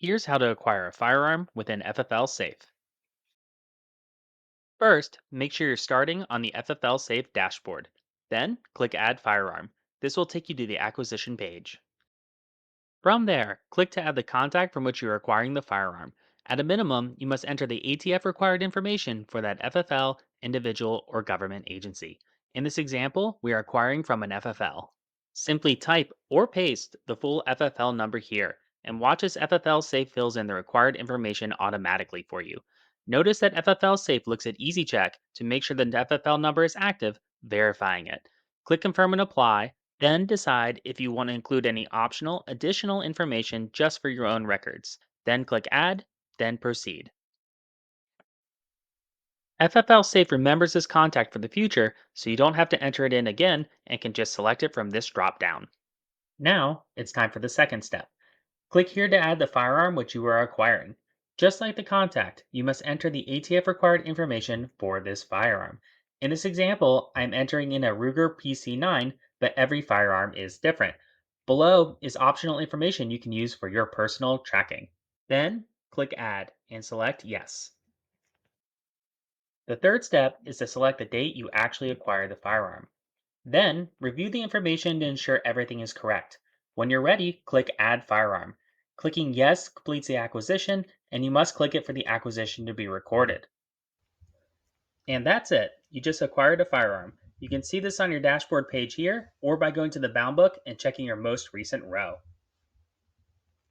Here's how to acquire a firearm within FFLSafe. First, make sure you're starting on the FFLSafe dashboard. Then, click Add Firearm. This will take you to the acquisition page. From there, click to add the contact from which you are acquiring the firearm. At a minimum, you must enter the ATF required information for that FFL, individual, or government agency. In this example, we are acquiring from an FFL. Simply type or paste the full FFL number here and watch as FFL Safe fills in the required information automatically for you. Notice that FFL Safe looks at EasyCheck to make sure the FFL number is active, verifying it. Click Confirm and Apply, then decide if you want to include any optional additional information just for your own records. Then click Add, then Proceed. FFL Safe remembers this contact for the future, so you don't have to enter it in again and can just select it from this drop down. Now, it's time for the second step. Click here to add the firearm which you are acquiring. Just like the contact, you must enter the ATF required information for this firearm. In this example, I'm entering in a Ruger PC9, but every firearm is different. Below is optional information you can use for your personal tracking. Then, click Add and select Yes. The third step is to select the date you actually acquired the firearm. Then, review the information to ensure everything is correct. When you're ready, click Add Firearm. Clicking Yes completes the acquisition, and you must click it for the acquisition to be recorded. And that's it. You just acquired a firearm. You can see this on your dashboard page here, or by going to the Bound Book and checking your most recent row.